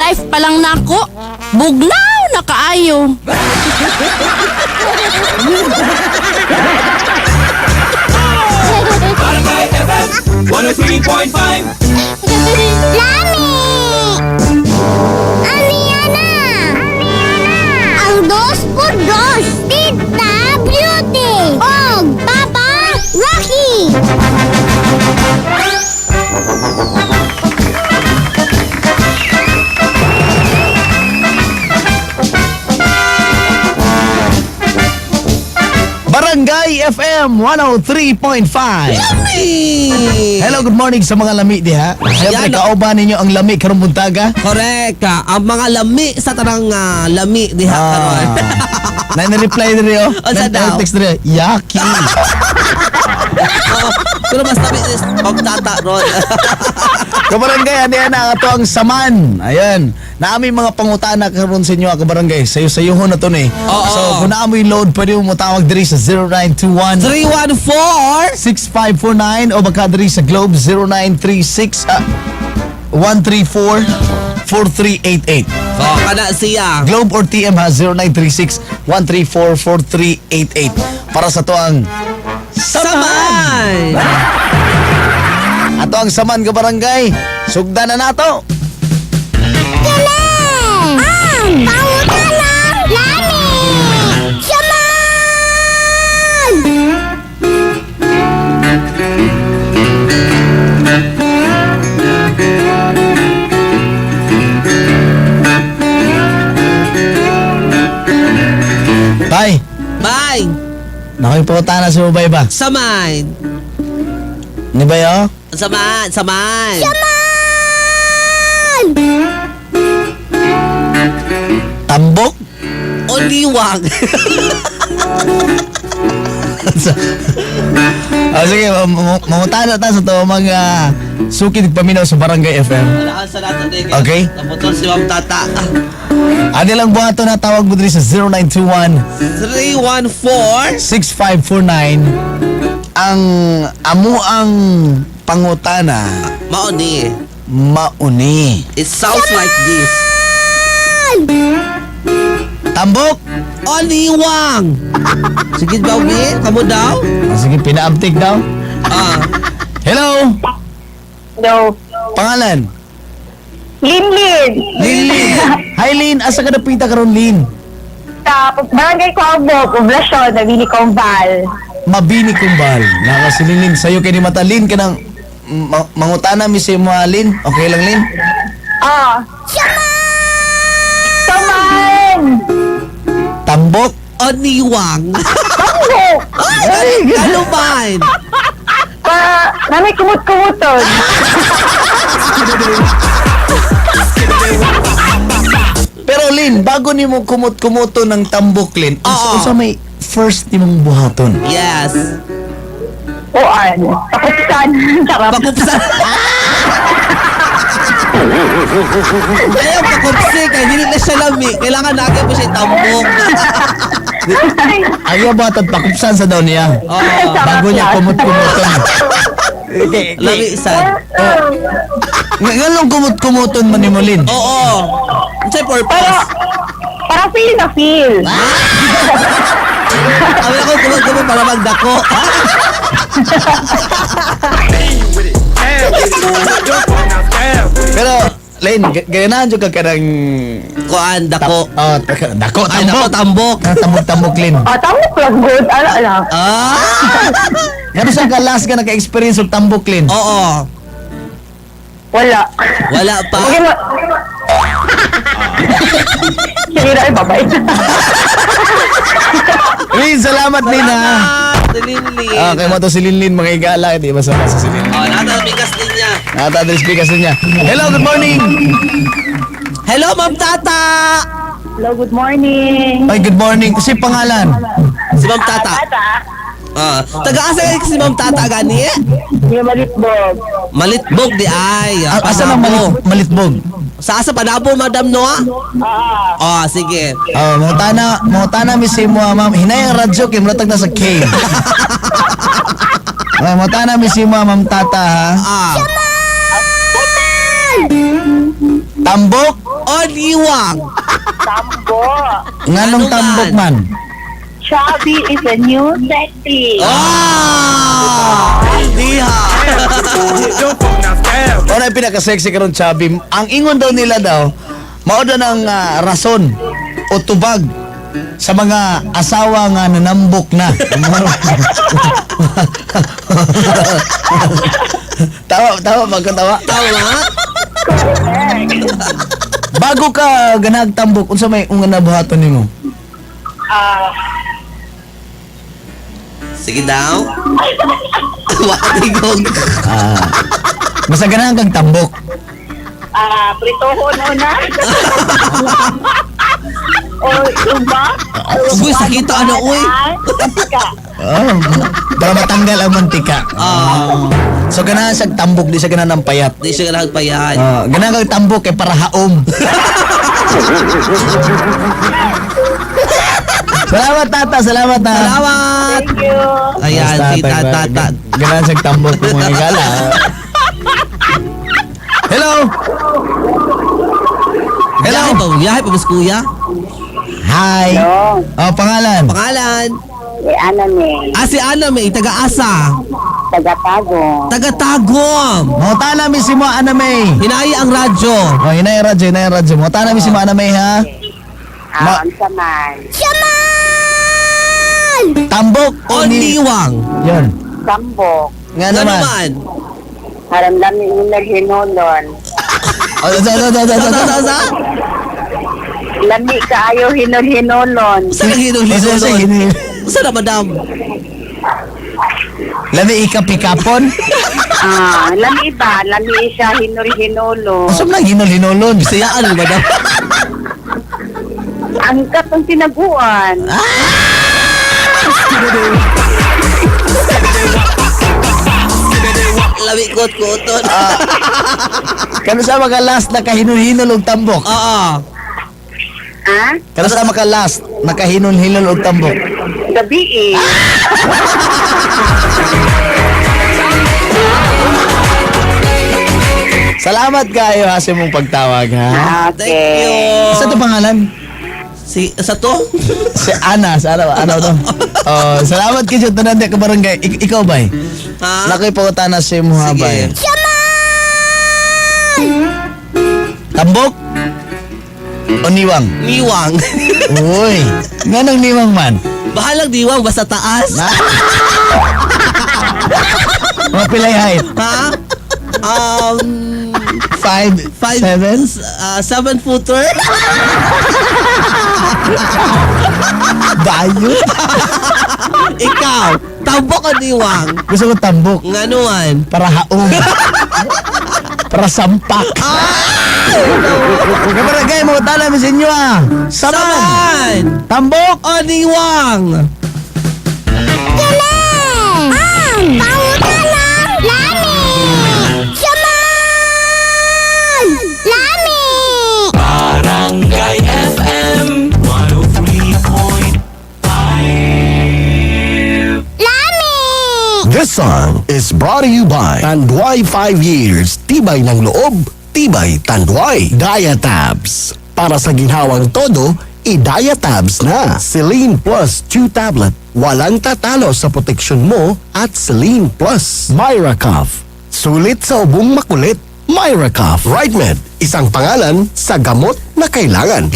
life pa lang nako. Bugnaw na kaayo. Barangay FM 103.5. Lami! Aniana! Ang dos por dos, Tita Beauty! Og Papa Rocky! Barangay FM 103.5. Hello, good morning sa mga lami diha. Siyempre, Yan, kauban ninyo ang lami karong buntaga. Correct ka. Ang mga lami sa tanang lami diha karon. Na-reply diri oh. Unsa daw? Text diri, yaki. Pero mas tabi is pagtata ron. Kabarangay, ano yan ang ato ang saman. Ayan. Naami mga pangutana karon sa inyo, kabarangay. Sayo-sayuhon na to ni. Oo. So, kung naamoy load, pwede mo matawag diri sa 0921 314 6549 o baka diri sa Globe 0936 134 4388. Oh, kana siya. Globe or TM ha 0936 134 4388 para sa to ang Saman! ato ang saman ka barangay. Sugdan na nato. Kailan! Ang pangutanang Lami! Saman! Tay, Bye! nakiputana sa ubay ba? Saman! Ni ba yo? Saman! Saman! Saman! Tambok? O liwag! Sige, mangutana ta sa to mga sukid paminaw sa Barangay FM. Wala sa natin din. Okay. Naputol si Ma'am Tata. Ano lang buhato na tawag mo diri sa 0921 314 6549 ang amuang pangutana Mauni. mauni. It sounds like this. Tambok? O liwang! Sige daw, Bin. Kamu daw? Sige, pinaabtik daw. Ah. Hello? Hello. Pangalan? Linlin. Lin. Hi Lin, asa ka napita karon Lin? Sa Barangay Coabo, Poblasyon, Nabili Combal. Mabini kumbal. Nakasilin sa'yo kay ni Matalin ka ng mangutana mi si mo Lin. Okay lang Lin? Ah. Saman! Tambok? O liwang! Tambok! Ay! Ano ba? Nanay kumut-kumuton. Pero Lin, bago ni mo kumut-kumuto ng tambok Lin, Oo. usa may first ni mong buhaton. Yes. Uan. Pakutsan. Sarap. Pakupsan. Ayaw pakupsi kaya hindi na siya lami. Kailangan natin po siya tambok. Ayaw buhatan pakupsan sa daw niya. Oo. Bago niya kumut-kumuton. Okay, Lami sad. Ngalong kumut-kumuton man ni mo Lin. Oo. Ano siya purpose? Para feel na feel. Kami ako kumag-kumag para magdako. Pero Lin, ganahan jud ka kanang Kuan, dako. dako Ay, dako, tambok. Tambok Lin. Tambok lang good. Ala. Ah! Ano sa ka last ka naka-experience og tambok Lin? Oo. Wala. Wala pa. Okay mo. Sige na, babay. Lin, salamat Lin ha. Linlin. Okay mo to si Linlin mga igala, di ba sa si Linlin? Oh, nata bigas din niya. Nata-address speakers niya. Hello, good morning. Hello, Ma'am Tata! Hello, good morning. Ay, good morning. Kasi pangalan. Si Ma'am Tata. Taga-asa si Ma'am Tata gani? Yung malitbog. Malitbog di ay. Asa lang malitbog? Sa asa Panabo, Madam Noah? Oh, sige. Oh, mutana mi si mo ma'am. Hinay ang radyo kay mulatag na sa cave. Mutana mi si mo ma'am Tata ha. Ah. Tambok? o Niwang? Tambo. Nganong Ano tambok man? Chubby is a new sexy. Ah! Diha! O na pinaka-sexy karon chubby. Ang ingon daw nila daw, mao daw ng rason o tubag sa mga asawa nga nanambok na. tawa, magkatawa. Tama? Bago ka ganag tambok, unsa may unga nabuhaton nimo? Sige daw. Watigog. Basta ganang kang tambok. Pritohon una. O iba. Uy, sakit ano, uy. Mantika. Para matanggal ang mantika. So ganang sa tambok, di sa ganang ng payat. Di siya nagpayahan. Ganang kang tambok kay para haom. Salamat tata, salamat na. Salamat! Thank you. Ayan, si Tata. Ganang sa tambok kung mga gala. Hello. Yahay pa, yahay pa, mas kuya. Hi. Hello. Oh, pangalan. Pangalan. Ano ni? Si Ana May, taga-asa. Taga-tago. Taga-tagom. Mo tana mi si mo Ana May. Hinaya ang radyo. Oh, hinay radyo. Mo tana mi si mo Ana May ha. Ang saman. Saman! Tambok O Niwang. Yan. Sambok. Nga Ano naman. naman? Haramdami yung naghinolon. Oh, Sa? Lami kaayo hinol-hinolon. Saan ang hinul-hinulon? Sige. Saan na, madam? Lami ikapikapon. Lami ba? Lami siya hinol-hinolo. Usap na hinol-hinolon. Sayaan, madam. Ang katong tinaguan. Lami kot-koton. Kano sa maka last nakahinol-hinol og tambok? Oo. Ha? Kano sa maka last nakahinol-hinol og tambok? Gabi eh. Salamat kayo ha sa mong pagtawag ha. Thank you. Sa to pangalan? Sa to? Si Ana, ano to? Oh, salamat kayo tanan ka barangay. Ikaw ba? Ha? Nakoy pangutana sa imo ha ba? Sige. Tambok? O niwang? Niwang. Uy, nganong niwang man? Bahalang Niwang, basta taas. Mga pilay height? Ha? 5, 7? 7-footer? Bayo? Ikaw, tambok o Niwang? Gusto ko tambok. Nganuan? Para haong. Para sampak. Kabarangay, mga tala mi sa inyo ah. Saman! Tambok! O Niwang? Galing! Ang pangutanang lami! Saman! Lami! Barangay FM 103.5. Lami! This song is brought to you by Tanduay 5 years. Tibay ng loob, tibay Tanduay. Diatabs. Para sa ginhawang todo, i-Diatabs na. Celine Plus 2 tablet. Walang tatalo sa proteksyon mo at Celine Plus. Myra Cough. Sulit sa ubong makulit. Myra Cough. RightMed. Isang pangalan sa gamot na kailangan.